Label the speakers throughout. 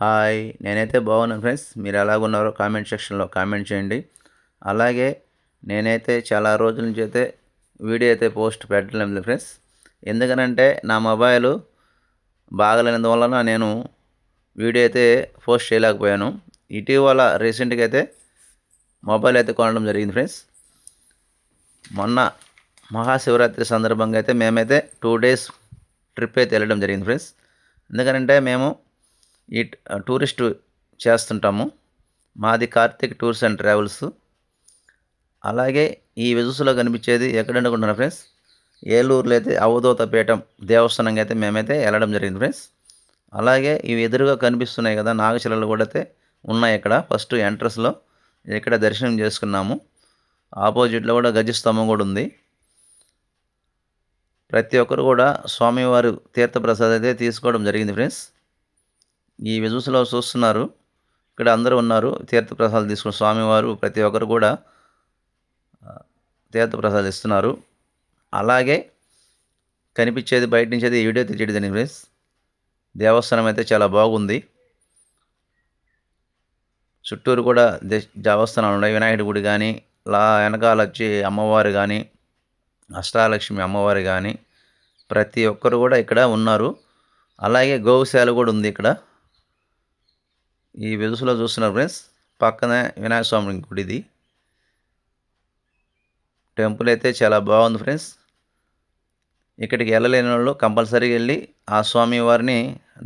Speaker 1: Hi! నేనైతే బాగున్నాను friends. మీరు ఎలాగున్నారో కామెంట్ సెక్షన్‌లో కామెంట్ చేయండి. అలాగే నేనైతే చాలా రోజుల నుంచి అయితే వీడియో అయితే పోస్ట్ పెట్టడం లేదు ఫ్రెండ్స్. ఎందుకనంటే నా మొబైలు బాగాలేనందువలన నేను వీడియో అయితే పోస్ట్ చేయలేకపోయాను. ఇటీవల రీసెంట్‌గా అయితే మొబైల్ అయితే కొనడం జరిగింది ఫ్రెండ్స్. మొన్న మహాశివరాత్రి సందర్భంగా అయితే మేమైతే 2 డేస్ ట్రిప్ అయితే వెళ్ళడం జరిగింది ఫ్రెండ్స్. ఎందుకనంటే మేము ఈ టూరిస్టు చేస్తుంటాము. మాది కార్తీక్ టూర్స్ అండ్ ట్రావెల్స్. అలాగే ఈ విజుసులో కనిపించేది ఎక్కడనుకుంటున్నారు ఫ్రెండ్స్? ఏలూరులో అయితే అవధూత పీఠం దేవస్థానంకి అయితే మేమైతే వెళ్ళడం జరిగింది ఫ్రెండ్స్. అలాగే ఇవి ఎదురుగా కనిపిస్తున్నాయి కదా! నాగశిలలు కూడా అయితే ఉన్నాయి ఇక్కడ. ఫస్ట్ ఎంట్రన్స్‌లో ఇక్కడ దర్శనం చేసుకున్నాము. ఆపోజిట్‌లో కూడా గజస్తంభం కూడా ఉంది. ప్రతి ఒక్కరు కూడా స్వామివారు తీర్థప్రసాదం అయితే తీసుకోవడం జరిగింది ఫ్రెండ్స్. ఈ విజువల్స్‌లో చూస్తున్నారు. ఇక్కడ అందరూ ఉన్నారు. తీర్థప్రసాదాలు తీసుకున్న స్వామివారు ప్రతి ఒక్కరు కూడా తీర్థప్రసాదాలు ఇస్తున్నారు. అలాగే కనిపించేది బయట నుంచి అయితే ఈ వీడియో తీయడం ఫ్రెండ్స్. దేవస్థానం అయితే చాలా బాగుంది. చుట్టూరు కూడా దేవస్థానాలు ఉన్నాయి. వినాయకుడి గుడి గాని, వెనకాల వచ్చి అమ్మవారు గాని, అష్టాలక్ష్మి అమ్మవారు గాని ప్రతి ఒక్కరు కూడా ఇక్కడ ఉన్నారు. అలాగే గోశాల కూడా ఉంది ఇక్కడ. ఈ విజువల్స్‌లో చూస్తున్నారు ఫ్రెండ్స్. పక్కనే వినాయక స్వామి గుడిది. టెంపుల్ అయితే చాలా బాగుంది ఫ్రెండ్స్. ఇక్కడికి వెళ్ళలేనోళ్ళు కంపల్సరీగా వెళ్ళి ఆ స్వామి వారిని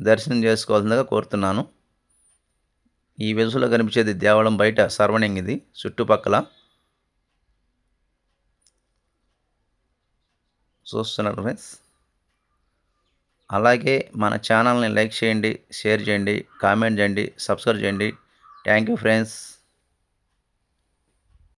Speaker 1: దర్శనం చేసుకోవాల్సిందిగా కోరుతున్నాను. ఈ విజువల్‌లో కనిపించేది దేవాలయం బయట సరౌండింగ్ ఇది చుట్టుపక్కల. చూస్తున్నారు ఫ్రెండ్స్. అలాగే మన ఛానల్‌ని లైక్ చేయండి, షేర్ చేయండి, కామెంట్ చేయండి, సబ్స్క్రైబ్ చేయండి. Thank you friends.